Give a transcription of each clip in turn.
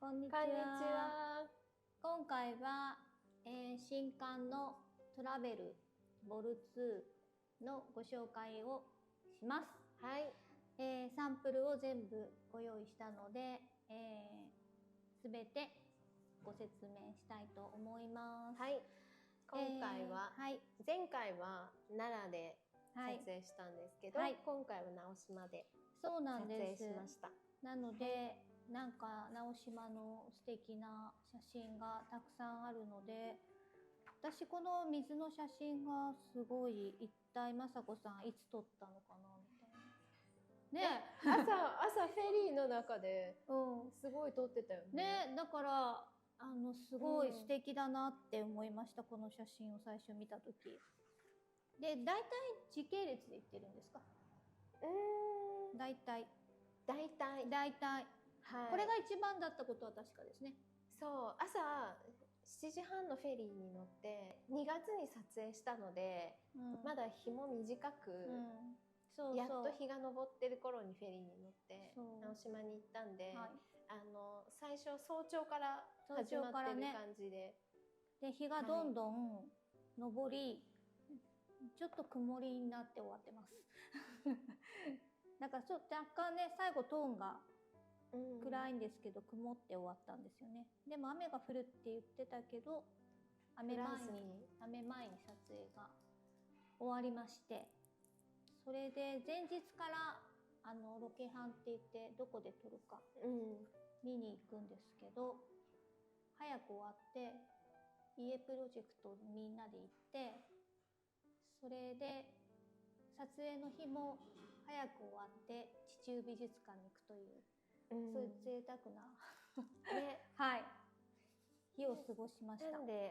こんにちこんにちは。は。今回は、新刊のトラベルボル2のご紹介をします。はい。サンプルを全部ご用意したので、すべてご説明したいと思います。はい。今回は、はい、前回は奈良ではい撮影したんですけど、はい今回は直島でそうな撮んです。影しました。なので、なんか直島の素敵な写真がたくさんあるので、私この水の写真がすごい、一体雅子さんいつ撮ったのかなみたいな。ね、朝フェリーの中ですごい撮ってたよね。ね、だからすごい素敵だなって思いました、この写真を最初見た時。で、大体時系列で言ってるんですか？大体。はい。これが一番だったことは確かですね。そう、朝7時半のフェリーに乗って2月に撮影したので、まだ日も短く、やっと日が昇ってる頃にフェリーに乗って直島に行ったんで、最初早朝から始まってる感じで、で日がどんどん昇り、ちょっと曇りになって終わってますだからちょっと若干ね、最後トーンが暗いんですけど、曇って終わったんですよね。でも雨が降るって言ってたけど、雨前に撮影が終わりまして、それで前日からロケハンって言ってどこで撮るか見に行くんですけど、早く終わって家プロジェクトみんなで行って、それで撮影の日も早く終わって地中美術館に行くという、そういう贅沢なはい、日を過ごしました。なんで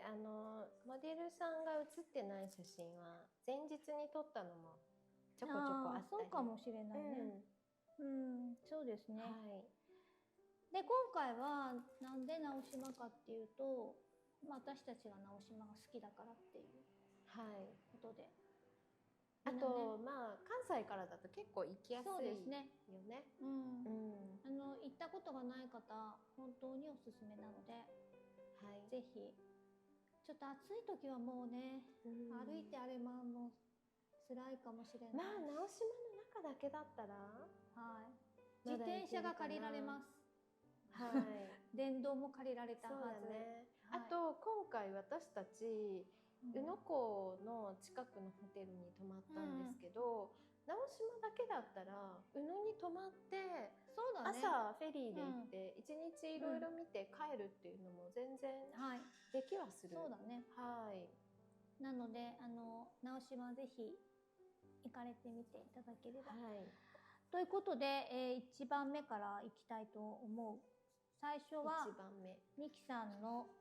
モデルさんが写ってない写真は前日に撮ったのもちょこちょこあったり。そうかもしれないね。そうですね。はい。で、今回はなんで直島かっていうと、私たちが直島が好きだからっていうことで、あと関西からだと結構行きやすいよね。そうですね。行ったことがない方、本当におすすめなので、ぜひ。ちょっと暑い時はもうね、歩いてあれ回るの辛いかもしれない。直島の中だけだったら、自転車が借りられます。電動も借りられたはず。あと今回私たち宇野港の近くのホテルに泊まったんですけど、直島だけだったら宇野に泊まって、朝フェリーで行って一日いろいろ見て帰るっていうのも全然できはする。そうだね。なので直島ぜひ行かれてみていただければ。ということで、1番目から行きたいと思う。最初はミキさんの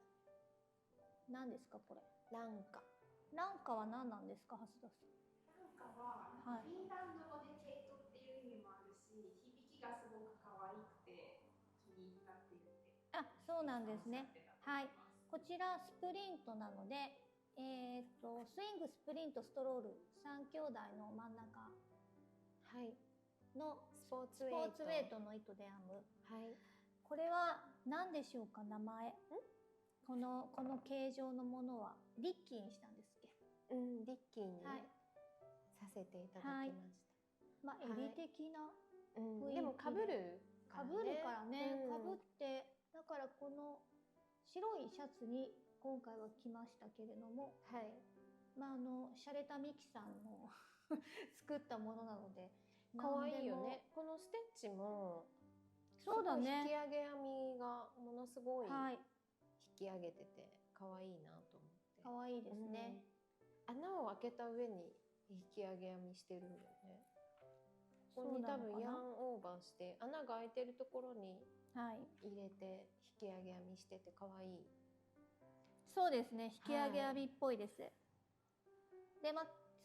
何ですかこれ？蘭花。蘭花は何なんですか、蓮田さん？蘭花はフィンランド語で毛糸っていう意味もあるし、響きがすごく可愛くて気に入ったって言って。そうなんですね。はい。こちらスプリントなので、スイング、スプリント、ストロール3兄弟の真ん中のスポーツウェイトの糸で編む。これは何でしょうか、名前？この形状のものはリッキーにしたんですっけ？リッキーにさせていただきました。襟的な雰囲気でもかぶるからね、かぶって、だからこの白いシャツに今回は着ましたけれども、シャレたミキさんの作ったものなので可愛いよね。このステッチもそうだね、引き上げ編みがものすごい引き上げてて可愛いなと思って。可愛いですね。穴を開けた上に引き上げ編みしてるんだよね。ここに多分ヤンオーバーして穴が開いてるところに入れて引き上げ編みしてて可愛い。そうですね、引き上げ編みっぽいです。で、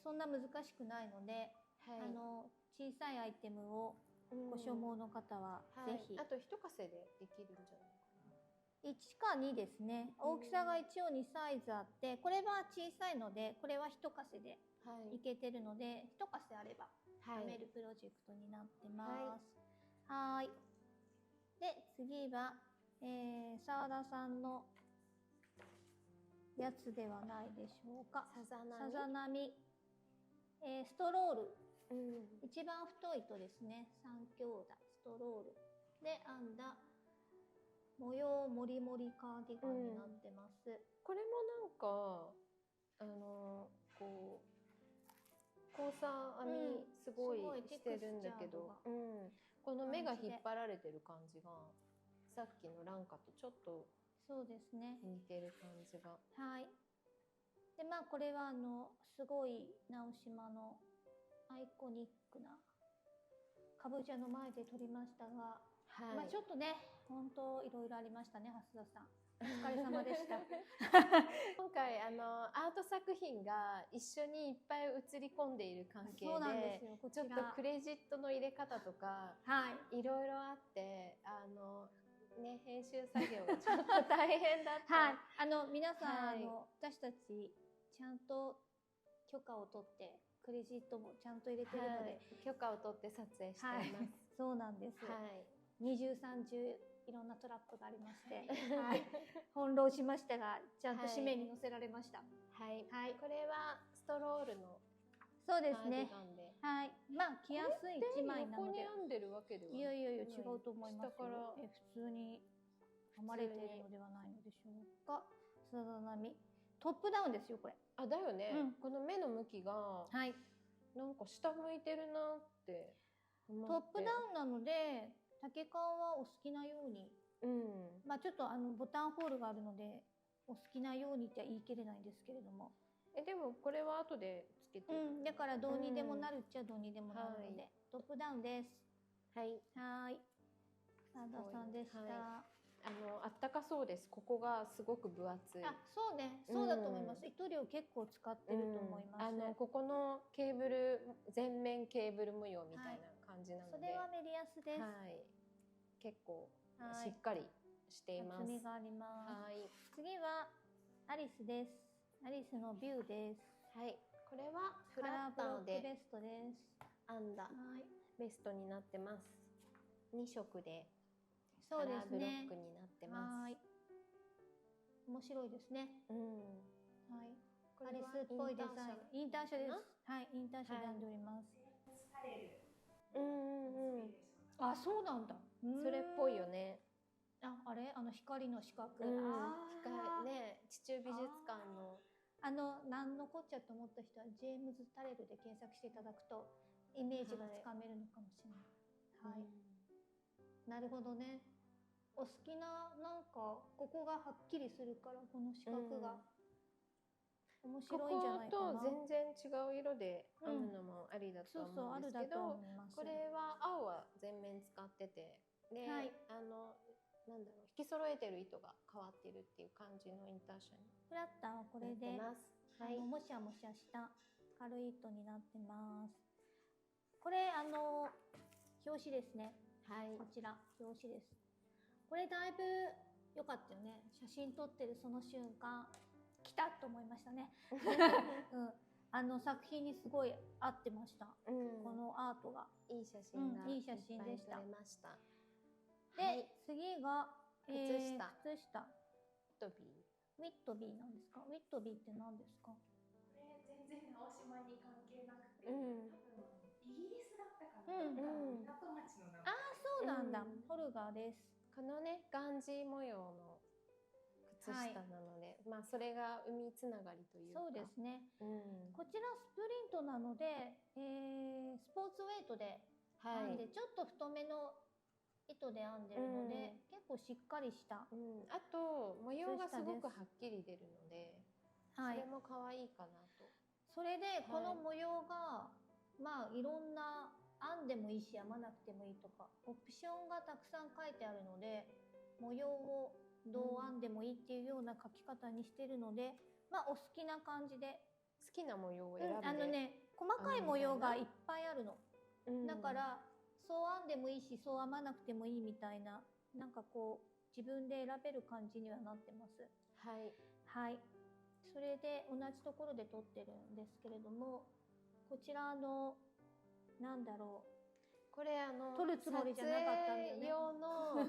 そんな難しくないので、小さいアイテムをご所望の方はぜひ。あと1かせでできるんじゃないかな。1か2ですね。大きさが一応2サイズあって、これは小さいので、これは1かせでいけてるので、1かせあれば編めるプロジェクトになってます。で、次は、澤田さんのやつではないでしょうか。さざ波、ストロール、一番太い糸ですね。3兄弟ストロールで編んだ模様もりもりカーディガンになってます。これもなんかこう交差編みすごいしてるんだけど、この目が引っ張られてる感じがさっきのランカとちょっとそうですね、似てる感じが。はい。でまあこれはすごい直島のアイコニックなかぼちゃの前で撮りましたが、はい、まあちょっとね本当いろいろありましたね。蓮田さんお疲れ様でした。今回アート作品が一緒にいっぱい映り込んでいる関係 そうなんですよ。こちらちょっとクレジットの入れ方とか、いろいろあってね、編集作業がちょっと大変だった。はい、皆さん、私たちちゃんと許可を取ってクレジットもちゃんと入れてるので、許可を取って撮影しています。そうなんです。二重三重いろんなトラップがありまして、翻弄しましたがちゃんと紙面に載せられました。はい、これはストロールのそうですね。はい。まあ着やすい一枚なので。横に編んでるわけではない。いやいやいや違うと思いますよ。普通に編まれているのではないのでしょうか。さざ波トップダウンですよこれ。あ、だよね。この目の向きがなんか下向いてるなって思って。トップダウンなので丈感はお好きなように。まあちょっとボタンホールがあるのでお好きなようにって言い切れないんですけれども。でもこれは後でつけて、だからどうにでもなるっちゃどうにでもなるので、トップダウンです。はい。澤田さんでした。あったかそうです。ここがすごく分厚い。あ、そうね、そうだと思います。糸量結構使ってると思います。ここのケーブル全面ケーブル模様みたいな感じなので、それはメリヤスです。結構しっかりしています。厚みがあります。次はアリスです。アリスのビューです。はい、これはフカララッーブロックターでベストです。編んだベストになってます。2色でカそうでラーブロすねック。になってます。面白いですね。はい。アリこれはスっぽいデザイン。インターン社です。はい、インターン社で編んでおります。あ、そうなんだ。それっぽいよね。あれ光の四角。ね、地中美術館のなんのこっちゃと思った人はジェームズ・タレルで検索していただくとイメージがつかめるのかもしれない。はい。なるほどね。お好きななんかここがはっきりするからこの四角が面白いんじゃないかな。ここと全然違う色で編むのもありだと思うんですけど、これは青は全面使ってて、で、なんだろう、引き揃えてる糸が変わってるっていう感じのインターシャにフラッターはこれでなってます。もしゃもしゃした軽い糸になってます。これ表紙ですね。こちら表紙です。これだいぶ良かったよね。写真撮ってるその瞬間来たと思いましたね。作品にすごい合ってました。このアートがいい写真がいい写真でした。撮れました。で、次が靴下。ウィットビーなんですか？ウィットビーって何ですか？これ全然直島に関係なくて、多分イギリスだったかな、港町の名前。ああ、そうなんだ。ホルガーです。このね、ガンジー模様の靴下なので、まあそれが海つながりというか。そうですね。こちらスプリントなので、スポーツウェイトで編んで、ちょっと太めの糸で編んでるので、結構しっかりした、あと模様がすごくはっきり出るので、それも可愛いかなと。それでこの模様が、まあいろんな編んでもいいし編まなくてもいいとかオプションがたくさん書いてあるので、模様をどう編んでもいいっていうような書き方にしてるので、まあお好きな感じで好きな模様を選んで、細かい模様がいっぱいあるの、だからそう編んでもいいしそう編まなくてもいいみたいな、なんかこう自分で選べる感じにはなってます。それで同じところで撮ってるんですけれども、こちらなんだろう、これ撮るつもりじゃなかったんだよね。用の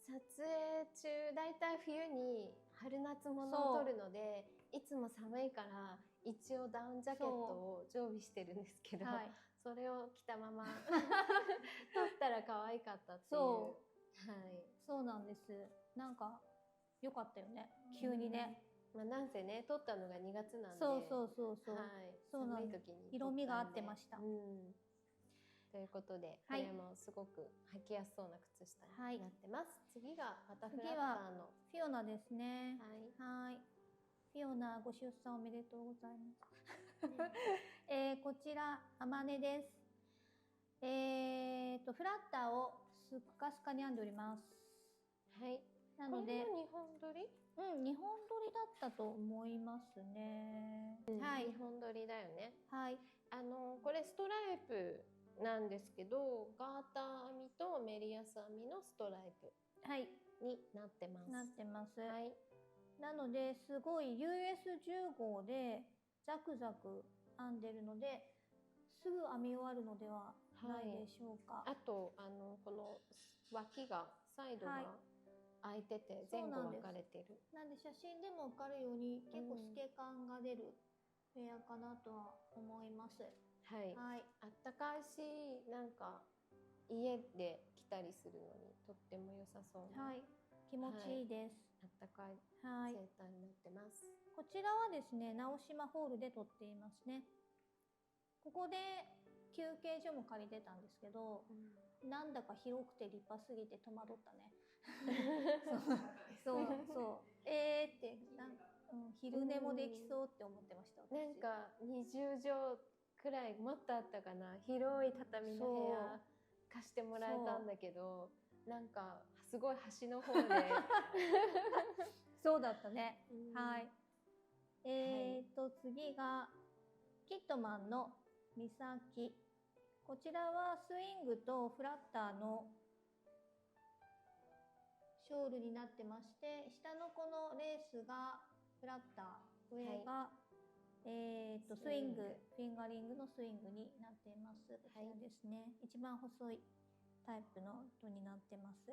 撮影中だいたい冬に春夏物を撮るので、いつも寒いから一応ダウンジャケットを常備してるんですけど、はい、それを着たまま撮ったら可愛かったっていう。はい、そうなんです。なんか良かったよね、急にね。まあ、なんせね撮ったのが2月なんで、そう、はい、寒い時に色味が合ってました。ということで、これもすごく履きやすそうな靴下になってます。次がまたフラッターのフィオナですね。はい。フィオナご出産おめでとうございます。こちらアマネです。フラッターをスッカスカに編んでおります。はい。なので、これも2本取り？うん、2本取りだったと思いますね。はい、2本取りだよね。はい。これストライプなんですけど、ガーター編みとメリヤス編みのストライプになってます。なってます。はい。なのですごい US10 号でザクザク編んでるのですぐ編み終わるのではないでしょうか。あとこの脇がサイドが開いてて前後分かれてる。なんで写真でも分かるように結構透け感が出るウェアかなとは思います。はい。あったかいし、なんか家で着たりするのにとっても良さそうな。はい。気持ちいいです。あったかいセーターになってます。こちらはですね、直島ホールで撮っていますね。ここで休憩所も借りてたんですけど、なんだか広くて立派すぎて戸惑ったね。そうって昼寝もできそうって思ってました。なんか20畳くらいもっとあったかな、広い畳の部屋貸してもらえたんだけど、なんかすごい端の方でそうだったね。はい。次がキットマンのミサキ。こちらはスイングとフラッターのショールになってまして、下のこのレースがフラッター、上が、スイング、フィンガリングのスイングになっています。こちらですね。一番細いタイプの糸になってます。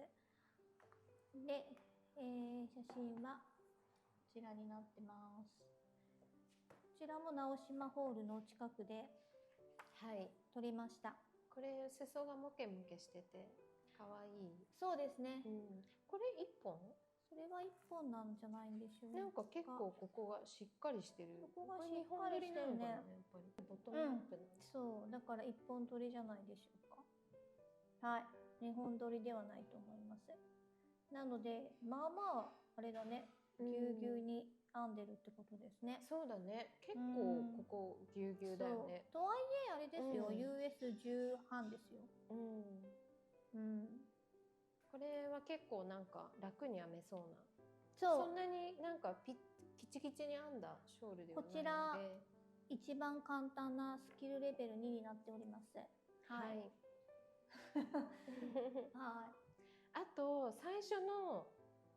で、写真はこちらになってます。こちらも直島ホールの近くで撮りました。これ裾がモケモケしてて可愛い。そうですね。これ1本？それは1本なんじゃないんでしょうか。なんか結構ここがしっかりしてる。ここがしっかりしてるね。やっぱりボトムアップなんで。そうだから1本取りじゃないでしょうか。はい、2本取りではないと思います。なのでまあまああれだね、ぎゅうぎゅうに編んでるってことですね。そうだね。結構ここぎゅうぎゅうだよね。とはいえあれですよ、US10 半ですよ。これは結構なんか楽に編めそうな。そんなになんかキチキチに編んだショールではないので。こちら一番簡単なスキルレベル2になっております。はい。はい。あと最初の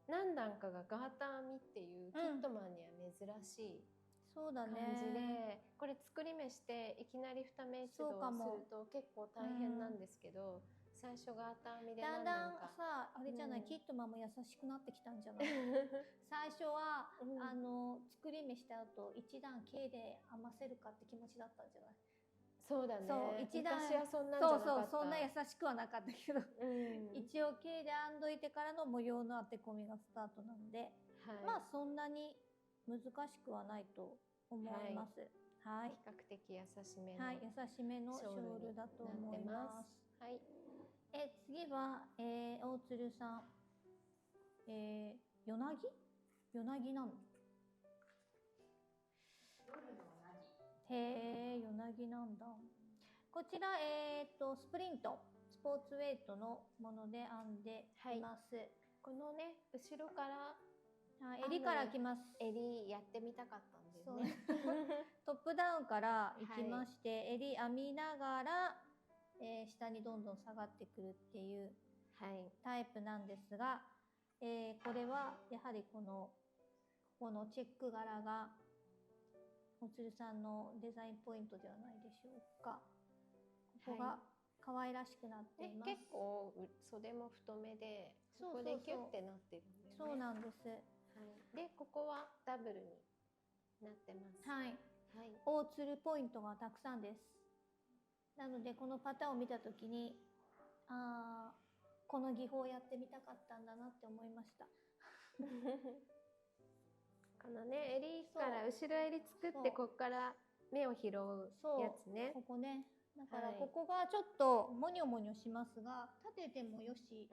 何段かがガーター編みっていうキットマンには珍しい感じで、これ作り目していきなり2目一度すると結構大変なんですけど、最初ガーター編みでだんだんさあれじゃない、キットマンも優しくなってきたんじゃない？最初は作り目した後一段 K で編ませるかって気持ちだったんじゃない？そうだね。一段昔はそんなんじゃなかった。そんな優しくはなかったけど、一応 K で編んどいてからの模様の当て込みがスタートなので、まあそんなに難しくはないと思います。はい。比較的優しめの、はい、優しめのショールだと思います。はい。次は、大鶴さん、夜なぎなの？へえ、夜なぎなんだ。こちら、スプリント、スポーツウェイトのもので編んでいます。このね、後ろから襟からきます。襟やってみたかったんですね。トップダウンからいきまして、襟編みながら、下にどんどん下がってくるっていうタイプなんですが、これはやはりこのチェック柄がおつるさんのデザインポイントではないでしょうか。ここが可愛らしくなっています。結構袖も太めでここでキュッてなってるんだよね。そうなんです。はい、でここはダブルになってます。はい。はい。大つるポイントがたくさんです。なのでこのパターンを見たときに、この技法をやってみたかったんだなって思いました。このね、襟から後ろ襟作ってここから目を拾うやつね。ここね。だからここがちょっとモニョモニョしますが、立ててもよし、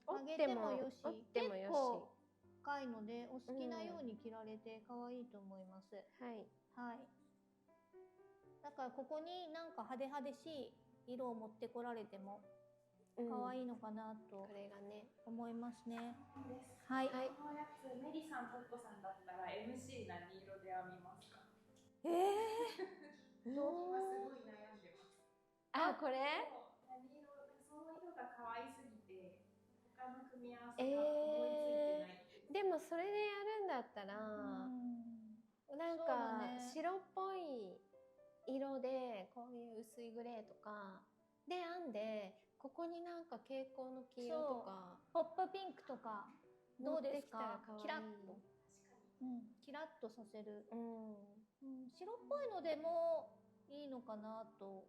曲げてもよし、結構深いのでお好きなように着られて可愛いと思います。はい。はい。だからここになんか派手派手しい色を持ってこられても可愛いのかなと思いますね。はい。このやつメリさん、トッコさんだったら MC 何色で編みますか？今すごい悩んでます。あ、これ？何色？その色が可愛すぎて他の組み合わせが思いついてない。でもそれでやるんだったら、なんか白っぽい色でこういう薄いグレーとかで編んで、ここになんか蛍光の黄色とかポップピンクとかどうですか？キラッと、キラッとさせる、白っぽいのでもいいのかなと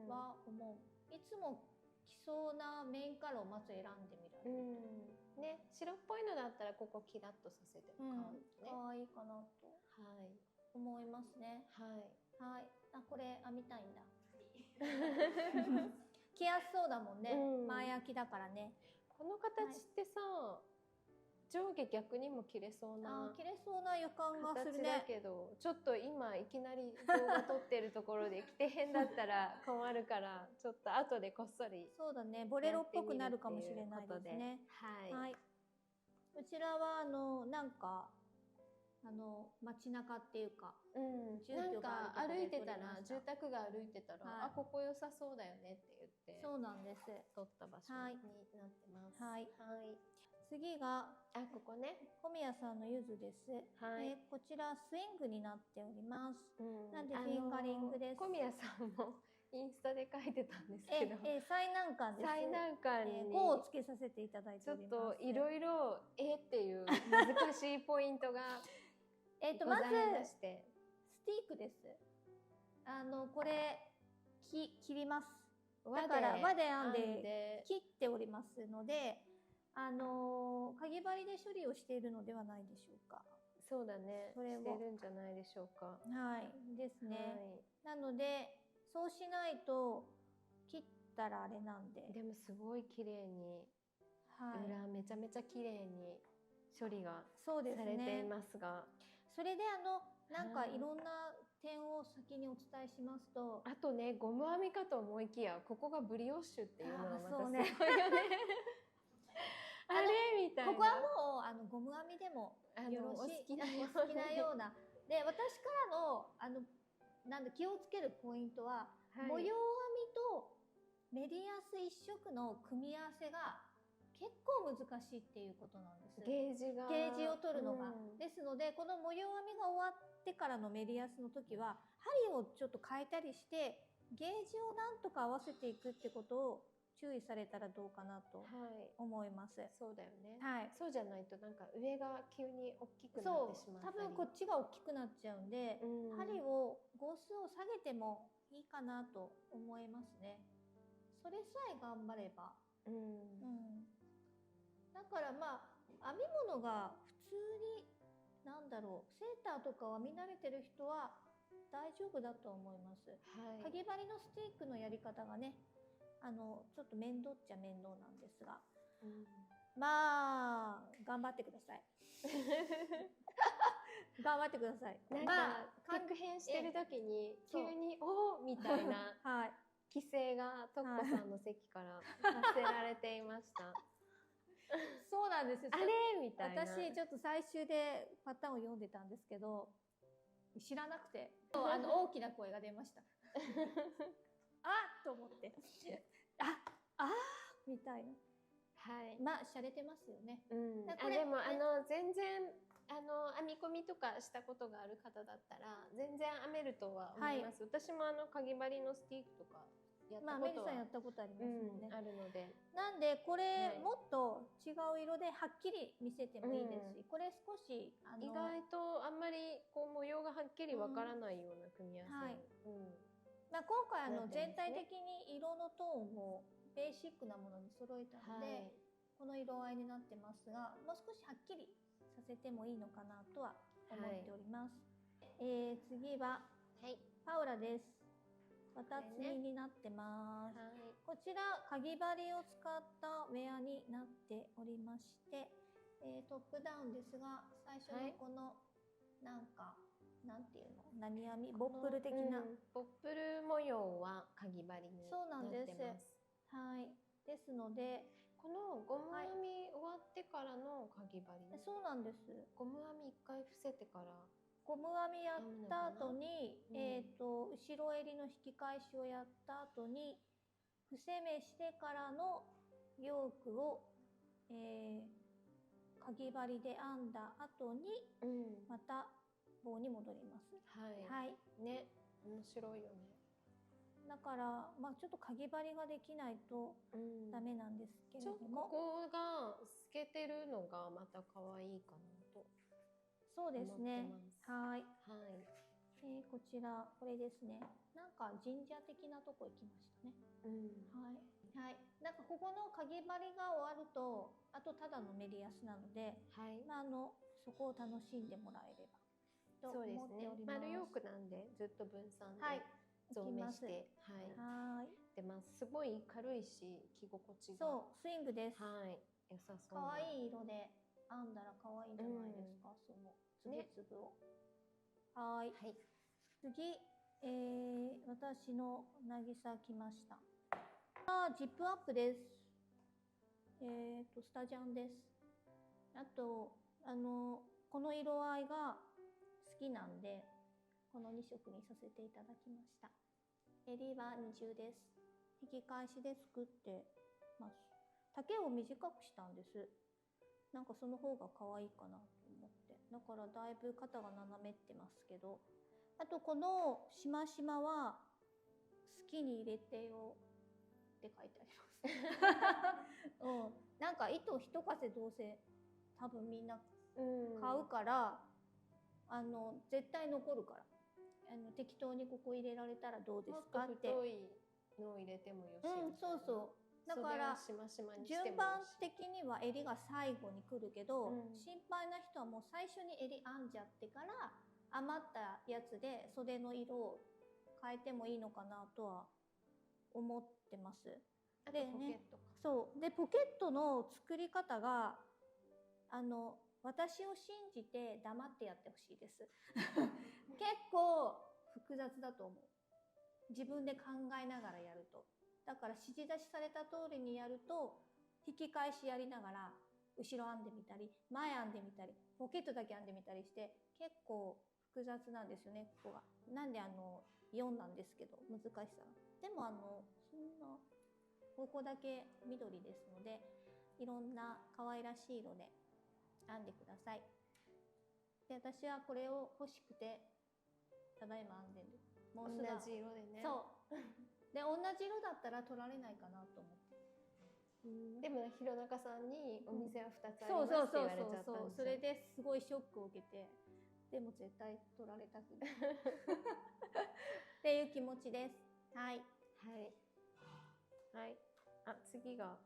は思う。いつも着そうなメインカラーをまず選んでみられると、ね、白っぽいのだったらここキラッとさせても可愛いかなと思いますね。はい。あ、これ編みたいんだ。着やすそうだもんね。前焼きだからね。この形ってさ、上下逆にも着れそうな予感がするね。形だけど、ちょっと今いきなり動画撮ってるところで着てへんだったら困るから、ちょっと後でこっそり。そうだね。ボレロっぽくなるかもしれないですね。はい。こちらはなんか街中っていうか、なんか歩いてたら、住宅街歩いてたら、あ、ここ良さそうだよねって言って、そうなんです。撮った場所になってます。はい。次がここね、小宮さんのゆずです。こちらスイングになっております。なんでフィンガリングです。小宮さんもインスタで書いてたんですけど、最難関です。最難関に5をつけさせていただいております。ちょっといろいろっていう難しいポイントがまずスティークです。これ切ります。だから輪で編んで切っておりますので、かぎ針で処理をしているのではないでしょうか。そうだね。してるんじゃないでしょうか。はいですね。なのでそうしないと切ったらあれなんで。でもすごい綺麗に、裏めちゃめちゃ綺麗に処理がされていますが、それでなんかいろんな点を先にお伝えしますと、あとね、ゴム編みかと思いきや、ここがブリオッシュっていうのがまたすごいよね。あれみたいな。ここはもうゴム編みでもよろしい、お好きなような。で、私からのなんで気をつけるポイントは、模様編みとメリヤス一色の組み合わせが結構難しいっていうことなんです。ゲージを取るのが。ですので、この模様編みが終わってからのメリヤスの時は、針をちょっと変えたりして、ゲージをなんとか合わせていくってことを注意されたらどうかなと思います。そうだよね。そうじゃないとなんか上が急に大きくなってしまったり。多分こっちが大きくなっちゃうんで、針を号数を下げてもいいかなと思いますね。それさえ頑張れば。だからまあ編み物が普通になんだろう、セーターとかを編み慣れてる人は大丈夫だと思います。かぎ針のスティックのやり方がね、ちょっと面倒っちゃ面倒なんですが、まあ頑張ってください。頑張ってください。なんか確変してる時に急におーみたいな規制がトッコさんの席からさせられていました。そうなんですよ。あれみたいな。私ちょっと最終でパターンを読んでたんですけど、知らなくて大きな声が出ました。あっと思って、みたいな。まあ洒落てますよね。でも全然編み込みとかしたことがある方だったら全然編めるとは思います。私もかぎ針のスティックとかやっまあメリさんやったことありますもんね。あるので。なんでこれ、もっと違う色ではっきり見せてもいいですし、これ少し意外とあんまりこう模様がはっきりわからないような組み合わせ。まあ今回全体的に色のトーンをベーシックなものに揃えたので、この色合いになってますが、もう少しはっきりさせてもいいのかなとは思っております。次はパウラです。綿つみになってます。こちらかぎ針を使ったウェアになっておりまして、トップダウンですが、最初のこのなんかなんていうの、何編み、ボップル的な、ボップル模様はかぎ針になってます。はい。ですので、このゴム編み終わってからのかぎ針。そうなんです。ゴム編み一回伏せてから。ゴム編みやった後に、後ろ襟の引き返しをやった後に、伏せ目してからのヨークを、かぎ針で編んだ後に、また棒に戻ります。はい。ね、面白いよね。だから、まあちょっとかぎ針ができないとダメなんですけれども、ちょっとここが透けてるのがまた可愛いかなと。そうですね。はい。はい。こちらこれですね。なんか神社的なとこ行きましたね。はい。なんかここのかぎ針が終わると、あとただのメリヤスなので、まあそこを楽しんでもらえればと思っております。丸ヨークなんでずっと分散で増mêして、出ます。すごい軽いし着心地が。そう、スイングです。はい。良さそう。可愛い色で編んだら可愛いんじゃないですか。そのつぶつぶを。はい。次、私の渚来ました。ジップアップです。スタジャンです。あと、この色合いが好きなんで、この2色にさせていただきました。襟は二重です。引き返しで作ってます。丈を短くしたんです。なんかその方が可愛いかなと思って。だからだいぶ肩が斜めってますけど。あとこのしましまは好きに入れてよって書いてあります。なんか糸一風どうせ多分みんな買うから、絶対残るから。適当にここ入れられたらどうですかって。太いのを入れてもよし。そうそう。だから順番的には襟が最後に来るけど、心配な人はもう最初に襟編んじゃってから余ったやつで袖の色を変えてもいいのかなとは思ってます。でね、そうでポケットの作り方が私を信じて黙ってやってほしいです。結構複雑だと思う。自分で考えながらやると。だから指示出しされた通りにやると、引き返しやりながら後ろ編んでみたり前編んでみたりポケットだけ編んでみたりして結構複雑なんですよね、ここが。なんで4なんですけど難しさ。でもそんなここだけ緑ですので、いろんな可愛らしい色で編んでください。で、私はこれを欲しくてただいま編んでる。もうすぐ同じ色でね。そうで、同じ色だったら取られないかなと思って。でも弘中さんにお店は2つありますって言われちゃったんですよ。それですごいショックを受けて、でも絶対取られたくないっていう気持ちです。はいはい。あ、次が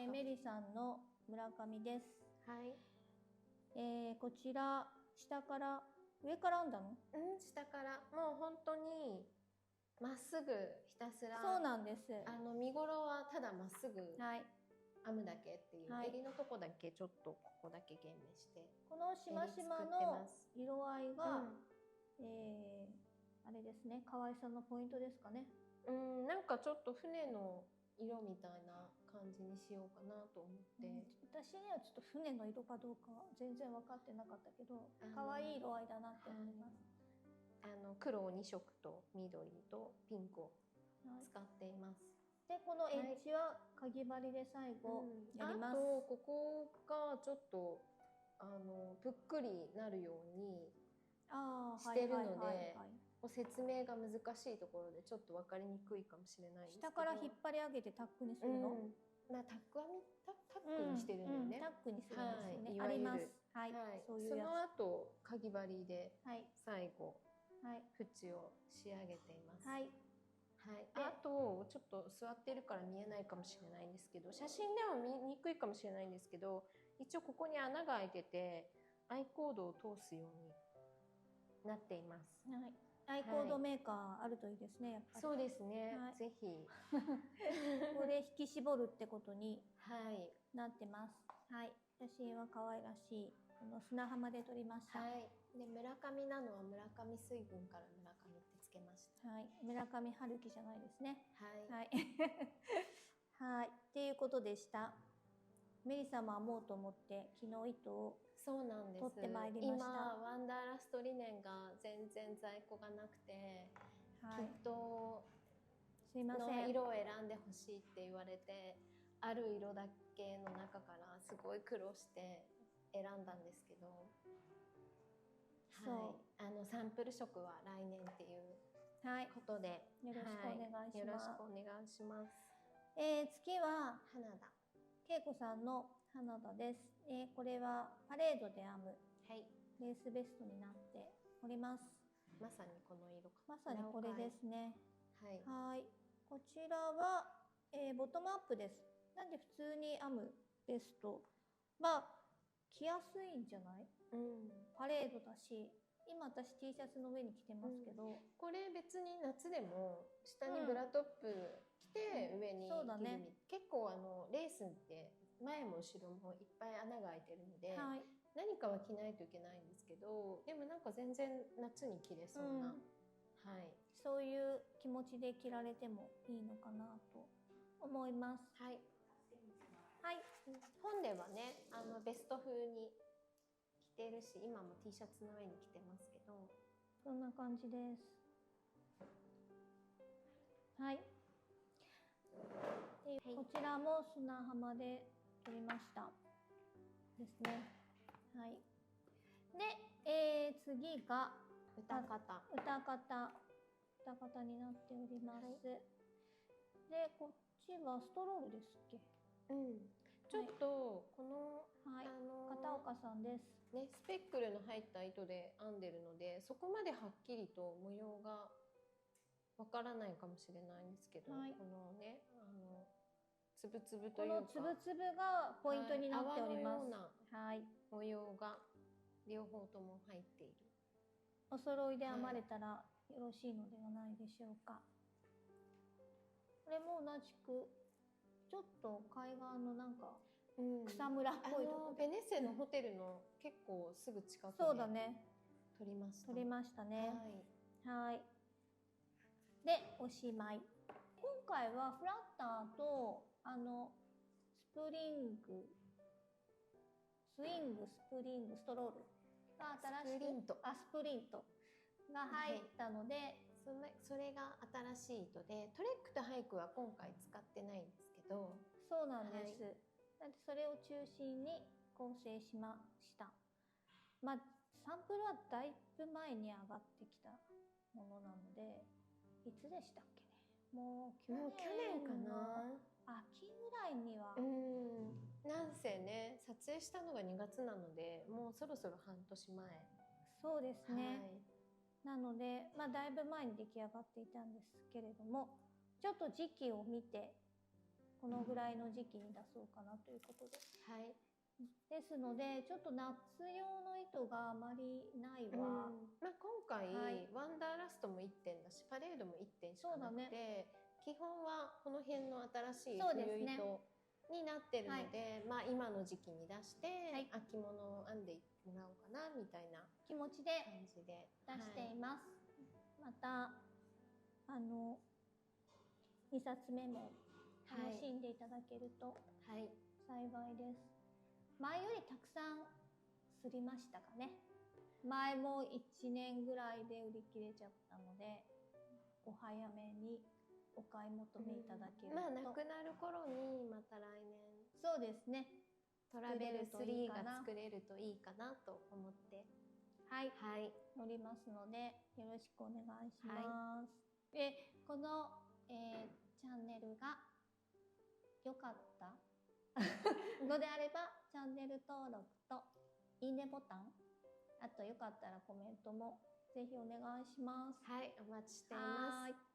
メリさんの村上です。はい。こちら下から上から編んだの？下からもう本当にまっすぐひたすら。そうなんです。身ごろはただまっすぐ編むだけっていう、襟のとこだけちょっとここだけ減明して。このしましまの色合いが、あれですね、可愛さのポイントですかね。なんかちょっと船の色みたいな感じにしようかなと思って、私にはちょっと船の色かどうかは全然分かってなかったけど、可愛い色合いだなって思います。黒2色と緑とピンクを使っています。で、このエッジはかぎ針で最後やります。あとここがちょっとぷっくりなるようにしてるので、説明が難しいところでちょっと分かりにくいかもしれないんですけど、下から引っ張り上げてタックにするの？まあタックにしてるんだよね。タックにするんですよね。はい、あります。はい、そういうやつ。その後かぎ針で最後、縁を仕上げています。はい。はい、あとちょっと座ってるから見えないかもしれないんですけど、写真では見にくいかもしれないんですけど、一応ここに穴が開いててアイコードを通すようになっています。はい。アイコードメーカーあるといいですね、やっぱり。そうですね。ぜひ。これ引き絞るってことになってます。はい。写真は可愛らしい。この砂浜で撮りました。はい。で、村上なのは村上水軍から村上ってつけました。はい。村上春樹じゃないですね。はい。はい。はい。っていうことでした。メリ様はもうと思って昨日糸をそうなんです。取ってまいりました。今ワンダーラストリネンが全然在庫がなくて、きっとすいません、色を選んでほしいって言われて、ある色だけの中からすごい苦労して選んだんですけど、はい、サンプル色は来年っていうことで、よろしくお願いします。よろしくお願いします。次は花田恵子さんの花田です。これはパレードで編むレースベストになっております。まさにこの色か。まさにこれですね。はい。こちらは、ボトムアップです。なんで普通に編むベストは着やすいんじゃない？パレードだし、今私 T シャツの上に着てますけど、これ別に夏でも下にブラトップ着て上にそうだね。結構レースって前も後ろもいっぱい穴が開いてるので、何かは着ないといけないんですけど、でもなんか全然夏に着れそうな、そういう気持ちで着られてもいいのかなと思います。はい。本ではね、ベスト風に着てるし、今も T シャツの上に着てますけど、そんな感じです。はい。こちらも砂浜で撮りましたですね。はい。で、次が歌方になっております。で、こっちはストロールですっけ？ちょっとこの、片岡さんです。ね、スペックルの入った糸で編んでるので、そこまではっきりと模様がわからないかもしれないんですけど、このね、つぶつぶというか、このつぶつぶがポイントになっております。模様が両方とも入っている。お揃いで編まれたらよろしいのではないでしょうか。これも同じくちょっと海岸のなんか草むらっぽいところ、ベネッセのホテルの結構すぐ近くでそうだね、撮りました。撮りましたね。はい。でおしまい。今回はフラッターとスプリングストロールが新しくスプリントが入ったので、それが新しい糸で、トレックとハイクは今回使ってないんですけど、そうなんです。それを中心に構成しました。まあサンプルはだいぶ前に上がってきたものなので、いつでしたっけね。もう去年かな。秋ぐらいには。なんせね、撮影したのが2月なので、もうそろそろ半年前。そうですね。なので、まあだいぶ前に出来上がっていたんですけれども、ちょっと時期を見てこのぐらいの時期に出そうかなということで。ですので、ちょっと夏用の糸があまりないわ。まあ今回、ワンダーラストも1点だし、パレードも1点しかなくて、基本はこの辺の新しい冬糸になってるので、まあ今の時期に出して、秋物を編んでもらおうかなみたいな気持ちで出しています。また2冊目も楽しんでいただけると幸いです。前よりたくさんすりましたかね。前も1年ぐらいで売り切れちゃったので、お早めにお買い求めいただけると、まあなくなる頃にまた来年、そうですね、トラベル3が作れるといいかなと思ってはい、はい、載りますのでよろしくお願いします。で、この、チャンネルが良かったのであればチャンネル登録といいねボタン、あとよかったらコメントもぜひお願いします。はい、お待ちしています。